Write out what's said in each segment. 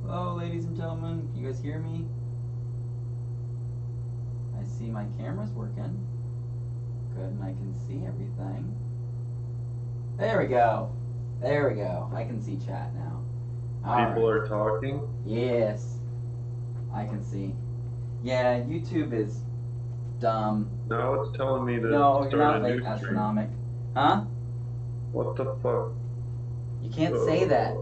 Hello, ladies and gentlemen. Can you guys hear me? I see my camera's working. Good, and I can see everything. There we go. There we go. I can see chat now. People are talking? Yes. I can see. Yeah, YouTube is dumb. Now it's telling me to No, you're not start a late, new astronomic. Huh? What the fuck? You can't say that.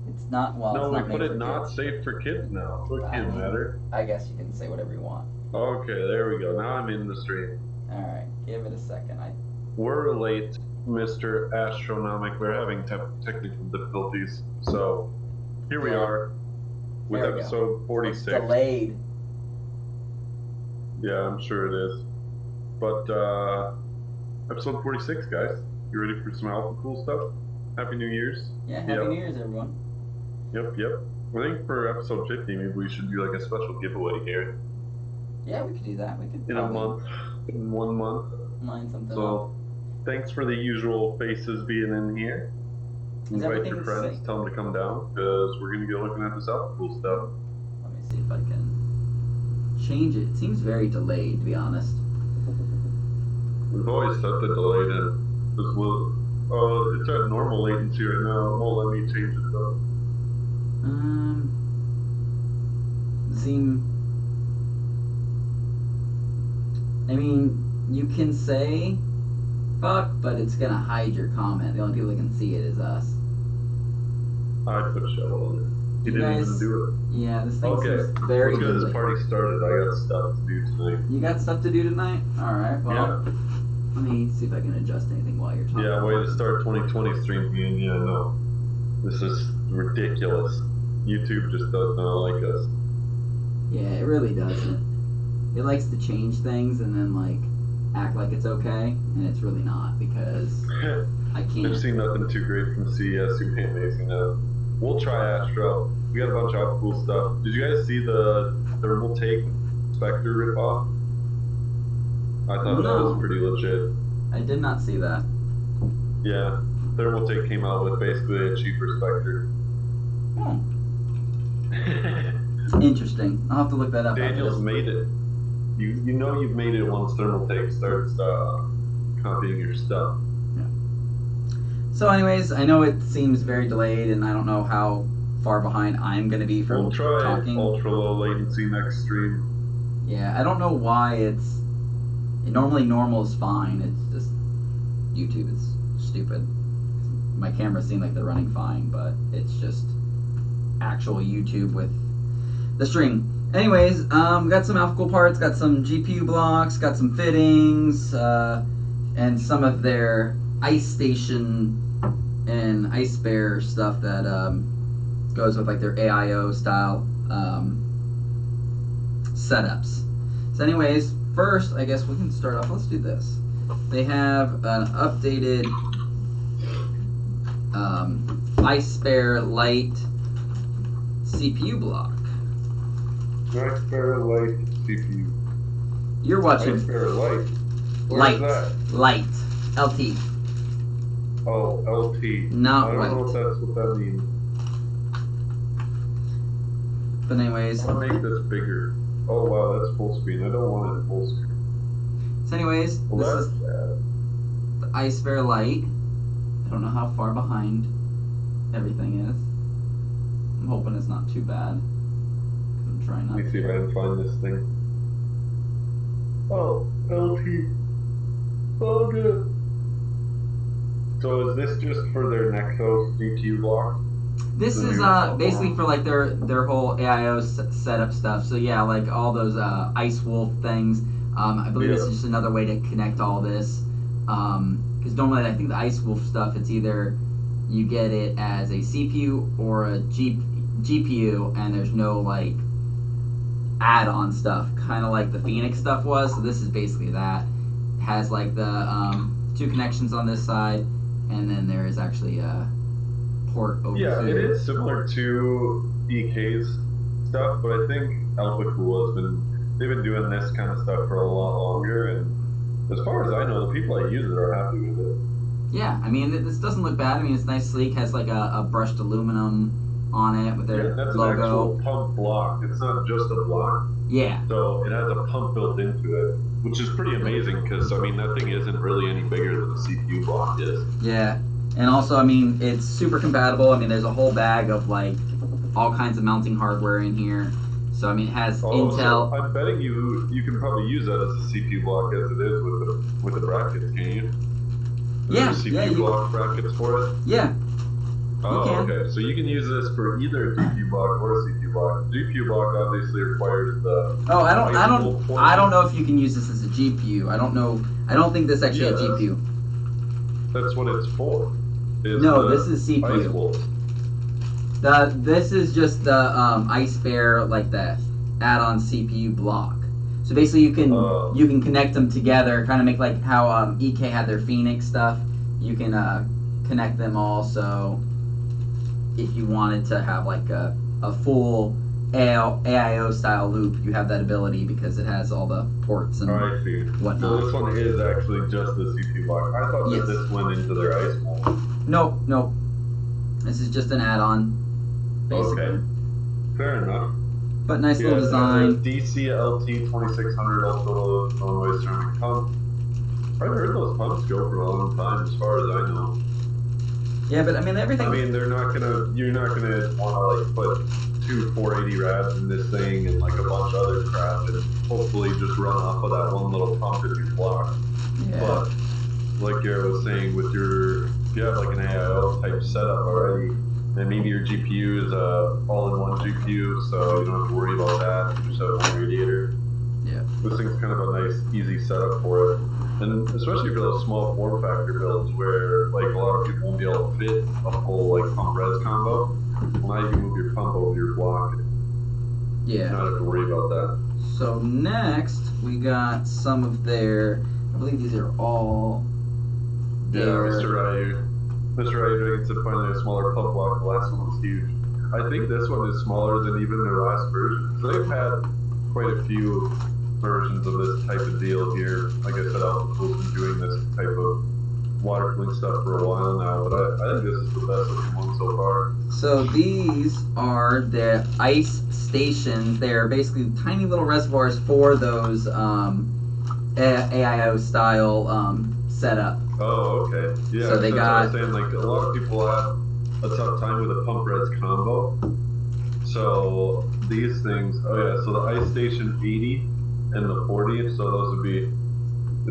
It's not, well, No, it's not we put made it for not kids. safe for kids now. So it can't matter. I guess you can say whatever you want. Okay, there we go. Now I'm in the stream. Alright, give it a second. We're late, Mr. Astronomic. We're having technical difficulties. So, here we are with There we episode 46. It's delayed. Yeah, I'm sure it is. But, episode 46, guys. You ready for some Alphacool stuff? Happy New Year's. Yeah, Happy New Year's, everyone. Yep. I think for episode 50, maybe we should do like a special giveaway here. Yeah, we could do that. We could in a month, in 1 month. Line something So, thanks for the usual faces being in here. Invite your friends, tell them to come down, because we're going to be looking at this Alphacool stuff. Let me see if I can change it. It seems very delayed, to be honest. We've always set the delay to, it's at normal latency right now. It won't let me change it though. I mean, you can say fuck, but it's gonna hide your comment. The only people that can see it is us. I put a shovel on it. He didn't even do it. Yeah, this thing seems very let's get this party started. I got stuff to do tonight. You got stuff to do tonight? Alright, well, yeah. Let me see if I can adjust anything while you're talking. Yeah, way to start 2020 stream being, yeah, no. This is ridiculous. YouTube just does not like us. Yeah, it really doesn't. It likes to change things and then, like, act like it's okay, and it's really not, because I can't. I've seen nothing too great from CES. You're amazing now. We'll try Astro. We got a bunch of cool stuff. Did you guys see the thermal take Spectre ripoff? I thought that was pretty legit. I did not see that. Yeah, Thermal Take came out with basically a cheaper Spectre. It's interesting. I'll have to look that up. Daniel's made it. You know you've made it once Thermal Take starts copying your stuff. Yeah. So anyways, I know it seems very delayed, and I don't know how far behind I'm going to be from talking. We'll try ultra low latency next stream. Yeah, I don't know why normally normal is fine. It's just YouTube is stupid. My cameras seem like they're running fine, but it's just actual YouTube with the stream. Anyways, got some Alphacool parts, got some GPU blocks, got some fittings, and some of their ice station and ice bear stuff that goes with like their AIO style setups. So anyways, first, I guess we can start off. Let's do this. They have an updated Ice Bear Lite CPU block. Ice Bear Lite CPU. You're watching. Ice Bear Lite. Light. LT. Oh, LT. Not I don't know if that's what that means. But anyways. I'll make this bigger. Oh wow, that's full screen. I don't want it full screen. So anyways, this is the Ice Bear Lite. I don't know how far behind everything is. I'm hoping it's not too bad. I'm trying not to. Let me see if I can find this thing. Oh, LT. Oh good. So is this just for their Nexus GPU block? This is basically for like their whole AIO setup stuff. So yeah, like all those Ice Wolf things. I believe this is just another way to connect all this. Because normally I think the Ice Wolf stuff, it's either you get it as a CPU or a GPU, and there's no like add-on stuff, kind of like the Phoenix stuff was. So this is basically that. It has like the 2 connections on this side, and then there is actually a port over here. Yeah, it is similar to EK's stuff, but I think Alphacool they've been doing this kind of stuff for a lot longer, and as far as I know, the people that use it are happy with it. Yeah, I mean, this doesn't look bad. I mean, it's nice, sleek, has like a brushed aluminum on it with their Yeah, that's an logo. actual pump block. It's not just a block. Yeah. So it has a pump built into it, which is pretty amazing because, I mean, that thing isn't really any bigger than a CPU block is. Yeah. And also, I mean, it's super compatible. I mean, there's a whole bag of like all kinds of mounting hardware in here. So I mean, it has Intel. So I'm betting you can probably use that as a CPU block as it is with the brackets, can you? Yeah, CPU block brackets for it? Yeah. Oh, okay. So you can use this for either a GPU block or a CPU block. GPU block obviously requires the. Oh, I don't know if you can use this as a GPU. I don't know. I don't think this actually a GPU. That's what it's for. No, this is CPU. This is just the Ice Bear, like the add-on CPU block. So basically, you can connect them together, kind of make like how EK had their Phoenix stuff. You can connect them all. So if you wanted to have like a full AIO style loop, you have that ability because it has all the ports and whatnot. So this one is actually just the CPU block. I thought that this went into their Ice Bowl. Nope. This is just an add-on, basically. Okay. Fair enough. But nice little design. DCLT 2600 ultra low noise ceramic pump. I've heard those pumps go for a long time, as far as I know. Yeah, but I mean everything. I mean, you're not gonna want to like put two 480 rads in this thing and like a bunch of other crap, and hopefully just run off of that one little pump that you block. Yeah. But like Garrett was saying, if you have like an AIO type setup already, and maybe your GPU is a all-in-one GPU, so you don't have to worry about that. You just have one radiator. Yeah. This thing's kind of a nice, easy setup for it. And especially for those small form factor builds where like a lot of people won't be able to fit a full like pump res combo. Well, now you can move your pump over your block. Yeah. Not have to worry about that. So next we got some of their. I believe these are all. Yeah, Mr. Ryu Dragon said finally a smaller pump block. The last one was huge. I think this one is smaller than even their last version. So they've had quite a few versions of this type of deal here. Like I said, Alphacool's been doing this type of water cooling stuff for a while now, but I think this is the best looking one so far. So these are the ice stations. They're basically tiny little reservoirs for those AIO style setup. Oh, okay. Yeah, so they got. I was saying, like, a lot of people have a tough time with a pump res combo. So these things, so the ice station 80 and the 40, so those would be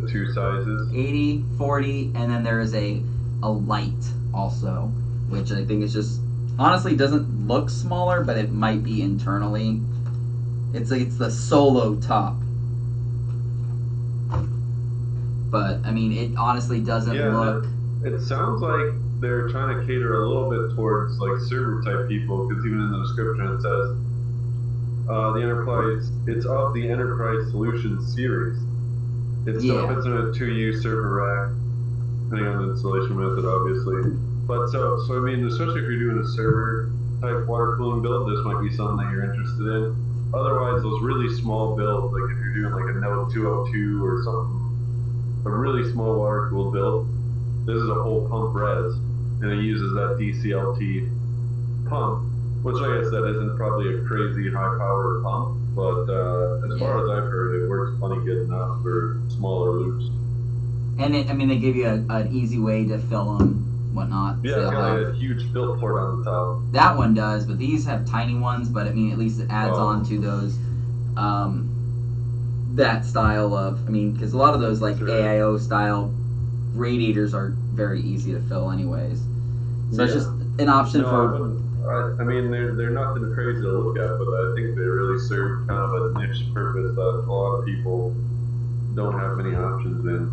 the two sizes. 80, 40, and then there is a light also, which I think is just honestly doesn't look smaller, but it might be internally. It's the solo top. But I mean, it honestly doesn't look. It sounds like they're trying to cater a little bit towards like server type people, because even in the description it says the enterprise. It's of the Enterprise Solutions series. It still fits in a 2U server rack, depending on the installation method, obviously. But so I mean, especially if you're doing a server type water cooling build, this might be something that you're interested in. Otherwise, those really small builds, like if you're doing like a Node 202 or something, a really small water cooled build, this is a whole pump res, and it uses that DCLT pump, which like I said isn't probably a crazy high power pump, but as far as I've heard, it works plenty good enough for smaller loops. And they give you an easy way to fill them, whatnot. Yeah, it's got like a huge fill port on the top. That one does, but these have tiny ones, but I mean, at least it adds on to those, that style of, I mean, because a lot of those like AIO style radiators are very easy to fill anyways. So it's just an option for. I mean, they're nothing crazy to look at, but I think they really serve kind of a niche purpose that a lot of people don't have many options in.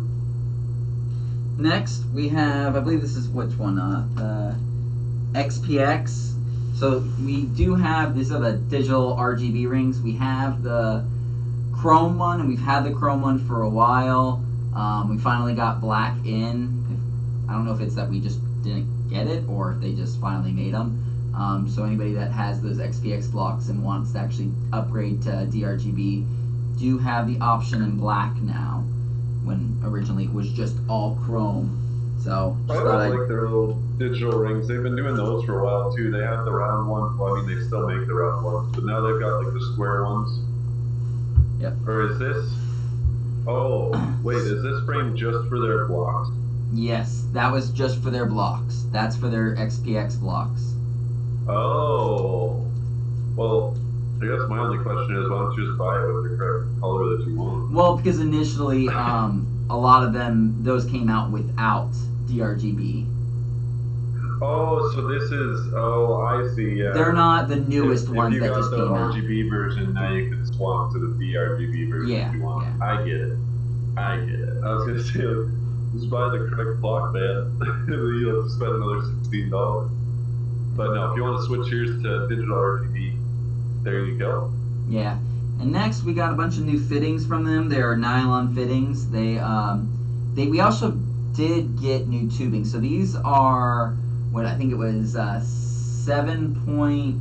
Next, we have, I believe this is which one? XPX. So we do have, these are the digital RGB rings. We have the chrome one, and we've had the chrome one for a while. We finally got black in. I don't know if it's that we just didn't get it, or if they just finally made them. So anybody that has those XPX blocks and wants to actually upgrade to DRGB do have the option in black now, when originally it was just all chrome. So I always like their little digital rings. They've been doing those for a while too. They have the round ones. Well, I mean, they still make the round ones, but now they've got like the square ones. Yep. Or is this? Oh, wait, is this frame just for their blocks? Yes, that was just for their blocks. That's for their XPX blocks. Oh, well, I guess my only question is, why don't you just buy it with the correct color that you want? Well, because initially, a lot of them, those came out without DRGB. Oh, so this is, oh, I see, yeah. They're not the newest ones that just came out. If you got the RGB version, now you can swap to the DRGB version if you want. Yeah. I get it. I was going to say, like, just buy the correct block, man. You have to spend another $16. But no, if you want to switch yours to digital RGB, there you go. Yeah. And next, we got a bunch of new fittings from them. They are nylon fittings. We also did get new tubing. So these are what I think it was 7 point.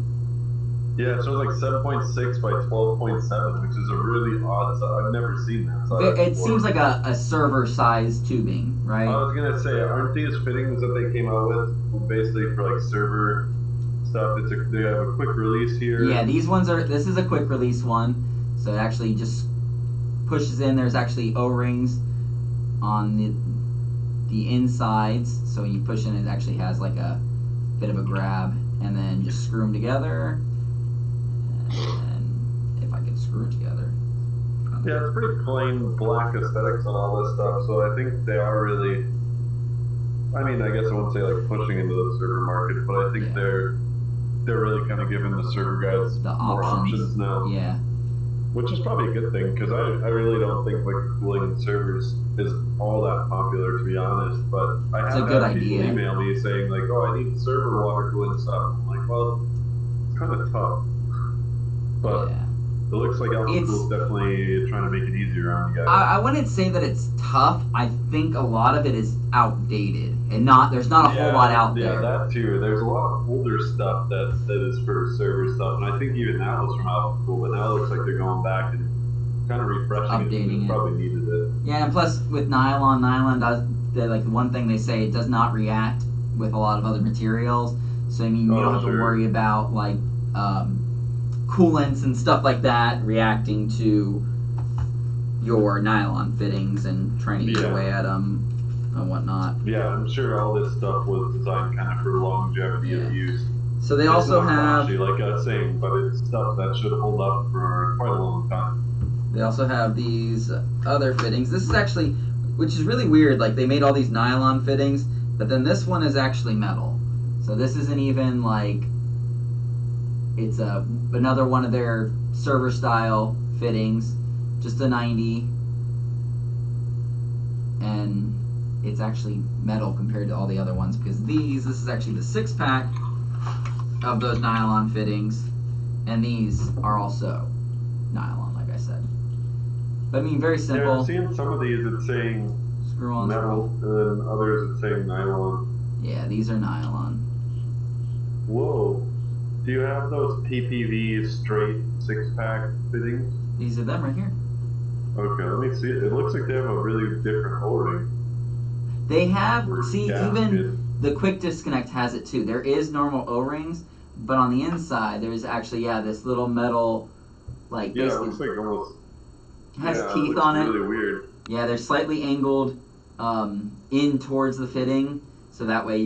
Yeah, so it's like 7.6 by 12.7, which is a really odd size. I've never seen that size. It seems like a server-sized tubing, right? I was gonna say, aren't these fittings that they came out with basically for like server stuff? They have a quick release here. Yeah, these ones are. This is a quick release one, so it actually just pushes in. There's actually O-rings on the insides, so when you push in, it actually has like a bit of a grab, and then just screw them together. And if I can screw it together. Yeah, it's pretty plain black aesthetics on all this stuff, so I think they are really, I mean, I guess I wouldn't say like pushing into the server market, but I think they're really kind of giving the server guys more options now. Yeah. Which is probably a good thing, because I really don't think liquid cooling in servers is all that popular, to be honest. But I have had people email me saying like, "Oh, I need server water cooling stuff." I'm like, well, it's kind of tough. But it looks like Alphacool is definitely trying to make it easier on you guys. I wouldn't say that it's tough. I think a lot of it is outdated, and there's not a whole lot out there. Yeah, that too. There's a lot of older stuff that is for server stuff, and I think even that was from Alphacool, but now it looks like they're going back and kind of refreshing updating it. Probably needed it. Yeah, and plus with nylon does like one thing they say, it does not react with a lot of other materials. So I mean, you don't have to worry about like coolants and stuff like that reacting to your nylon fittings and trying to eat away at them and whatnot. Yeah, I'm sure all this stuff was designed kind of for longevity of use. So they also have, like I was saying, but it's stuff that should hold up for quite a long time. They also have these other fittings. This is actually, which is really weird, like they made all these nylon fittings, but then this one is actually metal. So this isn't even like, it's another one of their server style fittings, just a 90, and it's actually metal compared to all the other ones, because this is actually the 6-pack of those nylon fittings, and these are also nylon, like I said. But I mean, very simple. Yeah, I've seen some of these it's saying screw on metal, and then others it's saying nylon. Yeah, these are nylon. Whoa. Do you have those PPV straight 6-pack fittings? These are them right here. Okay, let me see. It looks like they have a really different O-ring. They have, even the quick disconnect has it too. There is normal O-rings, but on the inside there's actually, this little metal, like, it looks like almost, has teeth on it. Really weird. Yeah, they're slightly angled in towards the fitting, so that way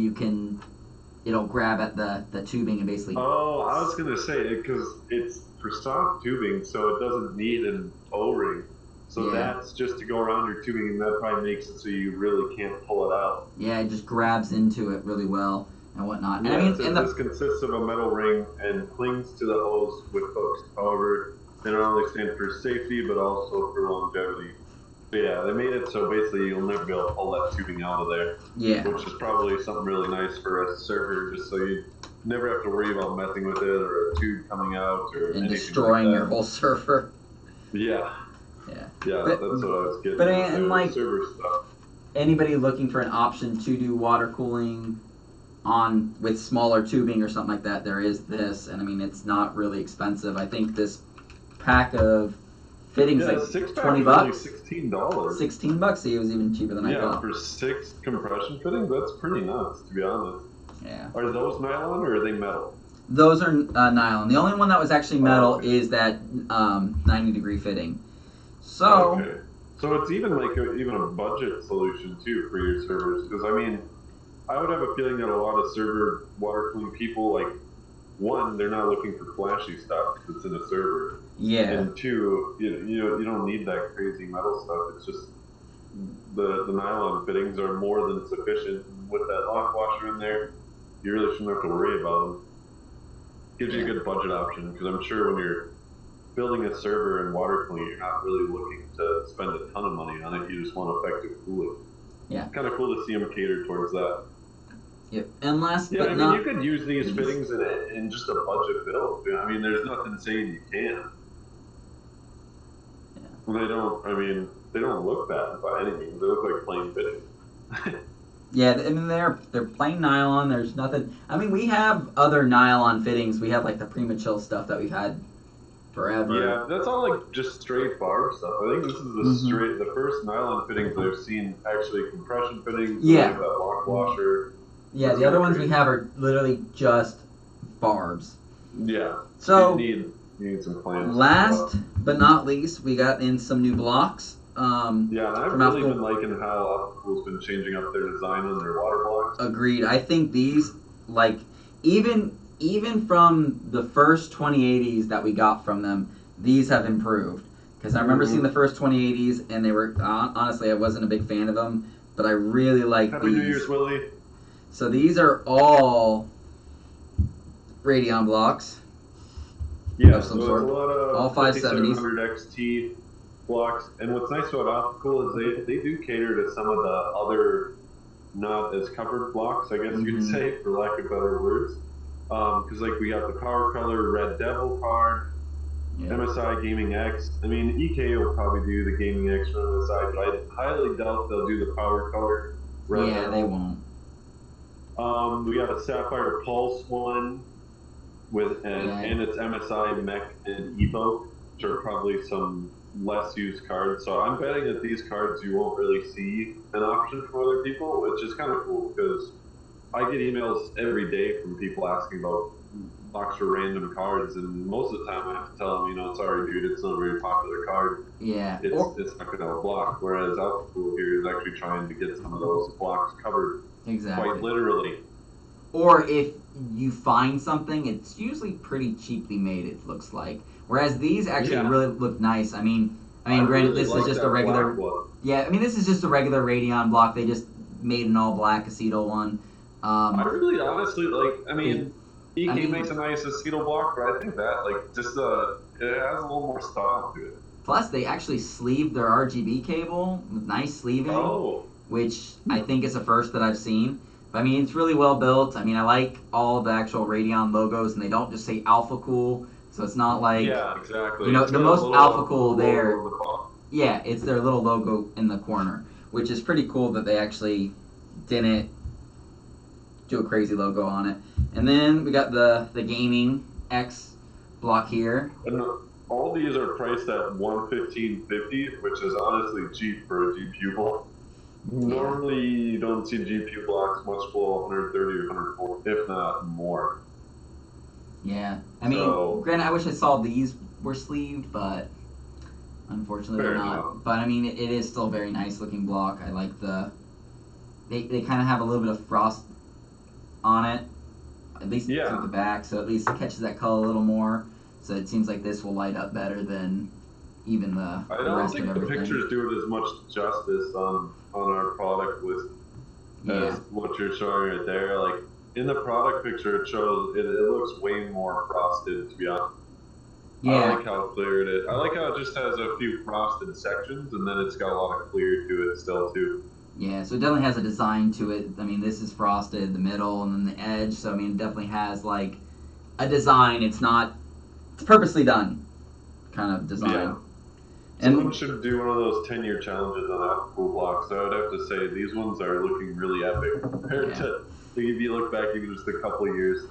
it'll grab at the tubing and basically. Oh, I was gonna say because it's for soft tubing, so it doesn't need an O-ring. So that's just to go around your tubing, and that probably makes it so you really can't pull it out. Yeah, it just grabs into it really well and whatnot. Yeah, and I mean, so this consists of a metal ring and clings to the hose with hooks. However, they not only stand for safety, but also for longevity. So yeah, they made it so basically you'll never be able to pull that tubing out of there. Yeah. Which is probably something really nice for a server, just so you never have to worry about messing with it or a tube coming out or and destroying your whole server. Yeah. Yeah, but, that's what I was getting. But and like server stuff. Anybody looking for an option to do water cooling with smaller tubing or something like that, there is this, and I mean it's not really expensive. I think this pack of fittings like $20. $16. $16. See, it was even cheaper than I thought. Yeah, for 6 compression fittings, that's pretty nuts, to be honest. Yeah. Are those nylon or are they metal? Those are nylon. The only one that was actually metal okay. is that 90-degree fitting. So. Okay. So it's even like even a budget solution too for your servers, because I mean, I would have a feeling that a lot of server water cooling people, like, one, they're not looking for flashy stuff because it's in a server. Yeah. And two, you don't need that crazy metal stuff. It's just the nylon fittings are more than sufficient. With that lock washer in there, you really shouldn't have to worry about them. Gives you a good budget option, because I'm sure when you're building a server and water cooling, you're not really looking to spend a ton of money on it. You just want effective cooling. Yeah. Kind of cool to see them cater towards that. Yep. And last Yeah, but I mean, not you could use these fittings in just a budget build. I mean, there's nothing saying you can't. Yeah. They don't. I mean, they don't look bad by any means. They look like plain fittings. Yeah, I mean they're plain nylon. There's nothing. I mean, we have other nylon fittings. We have like the Prima-Chill stuff that we've had forever. Yeah, that's all like just straight barb stuff. I think this is the first nylon fittings that I've seen actually compression fittings. Yeah. Like that lock washer. Yeah, That's the other really ones we have are literally just barbs. Yeah. So you need some plans. last but not least, we got in some new blocks. Yeah, and I've from really Alphacool. been liking how Alphacool's been changing up their design on their water blocks. Agreed. I think these, like, even from the first 2080s that we got from them, these have improved. Because I remember seeing the first 2080s, and they were, honestly, I wasn't a big fan of them, but I really like Happy these. New Year's, Willie. So these are all Radeon blocks. Yeah, of some so sort. it's a lot of All 570s. 5700 XT blocks. And what's nice about Alphacool is they do cater to some of the other not as covered blocks, I guess you could say, for lack of better words. Because like we got the Power Color Red Devil card, MSI Gaming X. I mean, EK will probably do the Gaming X from MSI, but I highly doubt they'll do the Power Color Red Devil. They won't. We got a Sapphire Pulse one and it's MSI Mech and Evoke, which are probably some less used cards. So I'm betting that these cards you won't really see an option from other people, which is kind of cool because I get emails every day from people asking about blocks for random cards, and most of the time I have to tell them, sorry dude, it's not a very popular card. Yeah. It's not going to have a block. Whereas Alphacool here is actually trying to get some of those blocks covered. Exactly. Quite literally. Or if you find something, it's usually pretty cheaply made, it looks like. Whereas these actually really look nice. I mean, granted, really this is just a regular. Yeah, I mean, this is just a regular Radeon block. They just made an all black acetyl one. I really honestly EK makes a nice acetyl block, but I think that it has a little more style to it. Plus, they actually sleeved their RGB cable with nice sleeving, which I think is a first that I've seen. But, I mean, it's really well built. I mean, I like all the actual Radeon logos, and they don't just say Alphacool, so it's not like... Yeah, exactly. The most Alphacool there... Yeah, it's their little logo in the corner, which is pretty cool that they actually didn't do a crazy logo on it. And then we got the Gaming X block here. And all these are priced at $115.50, which is honestly cheap for a GPU block. Normally, you don't see GPU blocks much below 130 or 140, if not more. Yeah, I mean, granted, I wish I saw these were sleeved, but unfortunately they're not. But I mean, it is still a very nice looking block. I like they kind of have a little bit of frost on it, at least at the back, so at least it catches that color a little more. So it seems like this will light up better than even the rest of everything. I don't think the pictures do it as much justice on our product list as what you're showing right there. Like in the product picture, it shows it looks way more frosted, to be honest. Yeah. I like how clear it is. I like how it just has a few frosted sections, and then it's got a lot of clear to it still too. Yeah, so it definitely has a design to it. I mean, this is frosted, the middle, and then the edge. So I mean, it definitely has like a design. It's purposely done kind of design. Yeah. Someone should do one of those 10-year challenges on Alphacool blocks. I would have to say these ones are looking really epic compared to if you look back even just a couple of years.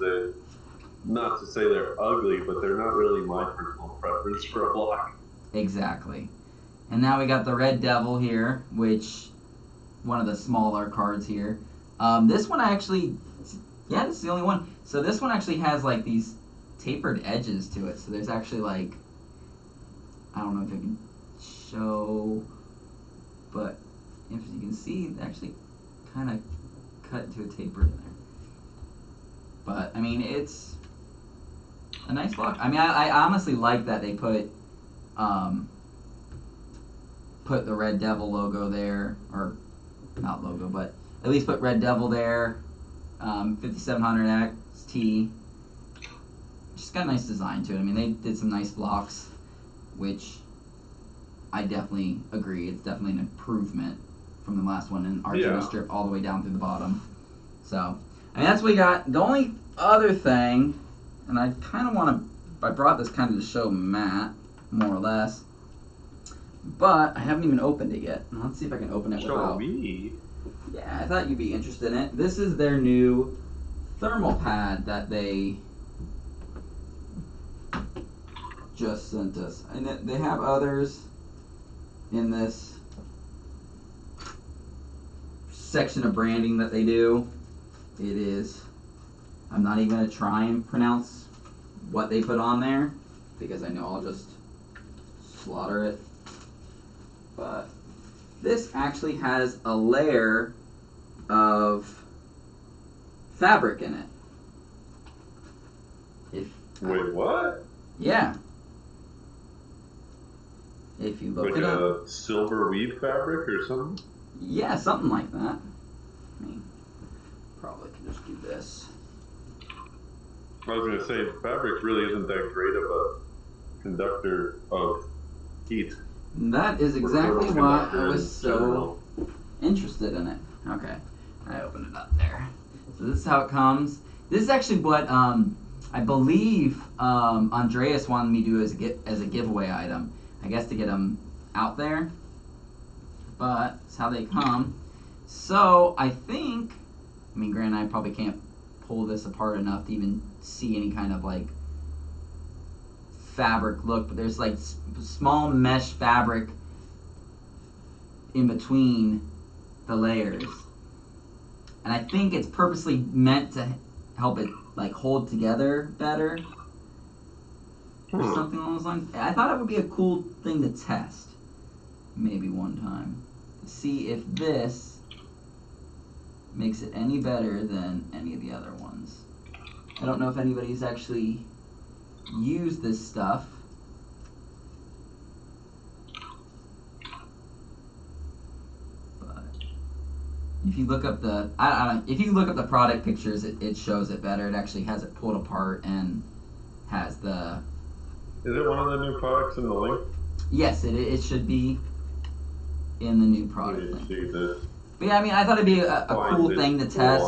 Not to say they're ugly, but they're not really my personal preference for a block. Exactly. And now we got the Red Devil here, which one of the smaller cards here. This one I actually Yeah, this is the only one. So this one actually has like these tapered edges to it. So there's actually like, I don't know if I can show, but if you can see, it actually kind of cut to a taper in there. But I mean, it's a nice block. I mean, I honestly like that they put the Red Devil logo there, or not logo, but at least put Red Devil there. 5700 XT. Just got a nice design to it. I mean, they did some nice blocks, which I definitely agree. It's definitely an improvement from the last one, and RGB strip all the way down through the bottom. So, I mean, that's what we got. The only other thing, and I kind of want to, I brought this kind of to show Matt, more or less, but I haven't even opened it yet. Let's see if I can open it without. Show me. Yeah, I thought you'd be interested in it. This is their new thermal pad that they just sent us. And they have others in this section of branding that they do. It is, I'm not even going to try and pronounce what they put on there because I know I'll just slaughter it. But this actually has a layer of fabric in it. Wait, what? Yeah. If you look like it up. Like a silver weave fabric or something? Yeah, something like that. I mean, probably can just do this. I was going to say, fabric really isn't that great of a conductor of heat. That is exactly why I was so interested in it. Okay, I opened it up there. So this is how it comes. This is actually what I believe Andreas wanted me to do as a giveaway item. I guess to get them out there. But it's how they come. So I think, I mean, granted, I probably can't pull this apart enough to even see any kind of like fabric look, but there's like small mesh fabric in between the layers, and I think it's purposely meant to help it like hold together better or something along those lines. I thought it would be a cool thing to test maybe one time to see if this makes it any better than any of the other ones. I don't know if anybody's actually used this stuff. But if you look up the if you look up the product pictures, it shows it better. It actually has it pulled apart and has the. Is it one of the new products in the link? Yes, it should be in the new product link. See this. But yeah, I mean, I thought it'd be a cool thing to test.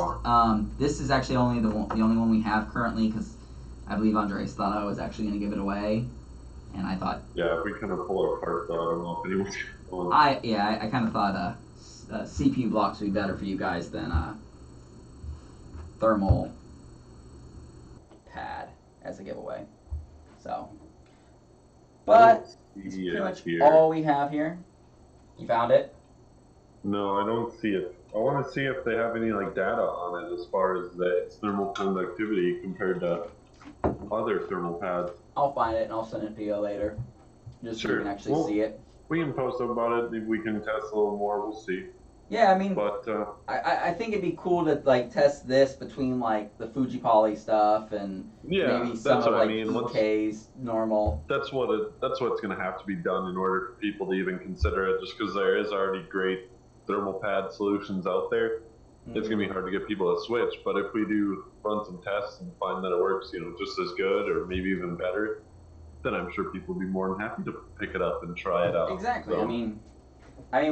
This is actually only the only one we have currently because I believe Andres thought I was actually going to give it away, and I thought. Yeah, if we kind of pull it apart, though, I don't know if anyone's going to. I kind of thought CPU blocks would be better for you guys than thermal pad as a giveaway. So, but it's pretty much all we have here. You found it? No, I don't see it. I want to see if they have any like data on it as far as its thermal conductivity compared to other thermal pads. I'll find it and I'll send it to you later, just so you can actually see it. We can post about it if we can test a little more. We'll see. Yeah, I mean, but I think it'd be cool to like test this between like the Fuji Poly stuff and maybe some of like EK's normal. That's what's going to have to be done in order for people to even consider it. Just because there is already great thermal pad solutions out there, it's going to be hard to get people to switch. But if we do run some tests and find that it works, just as good or maybe even better, then I'm sure people will be more than happy to pick it up and try it out. Exactly. So, I mean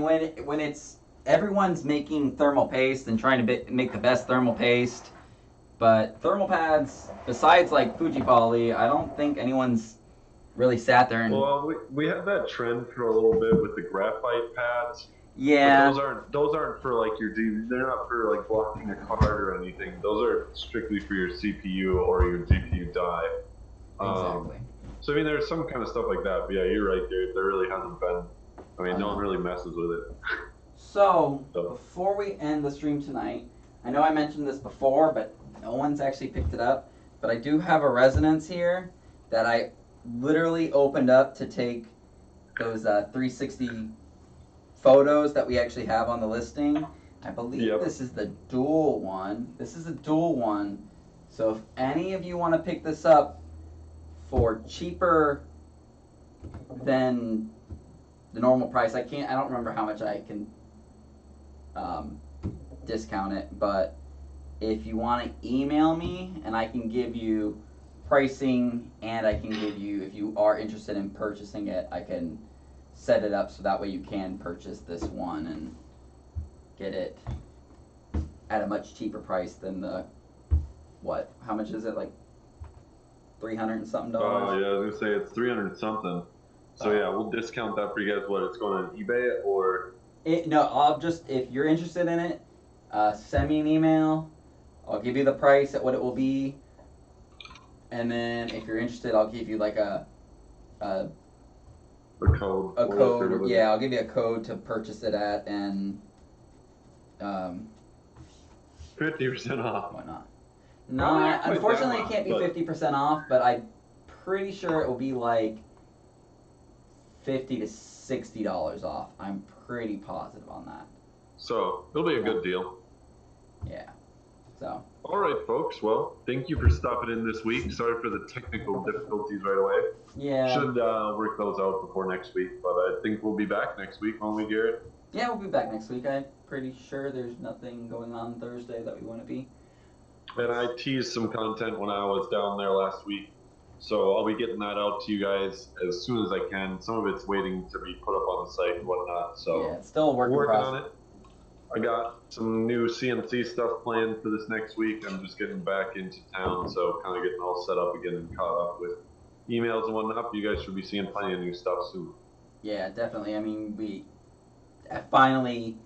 when it's everyone's making thermal paste and trying to make the best thermal paste, but thermal pads besides like Fuji Poly, I don't think anyone's really sat there and. Well, we had that trend for a little bit with the graphite pads. Yeah. But those aren't for like they're not for like blocking a card or anything. Those are strictly for your CPU or your GPU die. Exactly. So I mean, there's some kind of stuff like that. But yeah, you're right. There really hasn't been. I mean, no one really messes with it. So before we end the stream tonight, I know I mentioned this before, but No one's actually picked it up, but I do have a resonance here that I literally opened up to take those 360 photos that we actually have on the listing. I believe this is the dual one. This is a dual one. So if any of you want to pick this up for cheaper than the normal price, I don't remember how much I can discount it, but if you want to email me and I can give you pricing, and I can give you, if you are interested in purchasing it, I can set it up so that way you can purchase this one and get it at a much cheaper price than the, what, how much is it, like $300 and something? Oh yeah, I was gonna say it's 300 something. So yeah, we'll discount that for you guys. What, it's going on eBay or? No, I'll just, if you're interested in it, send me an email. I'll give you the price at what it will be, and then if you're interested, I'll give you like a code. A code. Yeah, I'll give you a code to purchase it at, and 50% off. Why not? No, unfortunately, it can't be 50% off, but I'm pretty sure it will be like $50 to $60 off. I'm pretty positive on that. So it'll be a good deal. Yeah. So. All right, folks. Well, thank you for stopping in this week. Sorry for the technical difficulties right away. Yeah. Should work those out before next week, but I think we'll be back next week, won't we, Garrett? Yeah, we'll be back next week. I'm pretty sure there's nothing going on Thursday that we want to be. And I teased some content when I was down there last week, so I'll be getting that out to you guys as soon as I can. Some of it's waiting to be put up on the site and whatnot, so yeah, it's still a work in working process. on it. I got some new CNC stuff planned for this next week. I'm just getting back into town, so kind of getting all set up again and caught up with emails and whatnot. You guys should be seeing plenty of new stuff soon. Yeah, definitely. I mean, we finally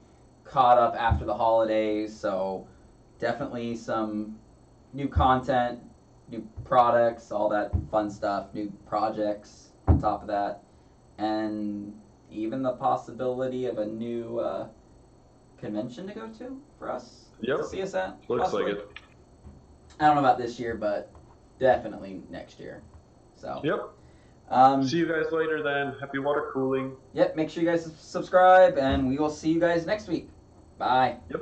caught up after the holidays, so definitely some new content, new products, all that fun stuff, new projects on top of that, and even the possibility of a new convention to go to for us to see us at. Looks possibly. like it. I don't know about this year, but definitely next year. So. See you guys later then. Happy water cooling. Yep, make sure you guys subscribe, and we will see you guys next week. Bye. Yep.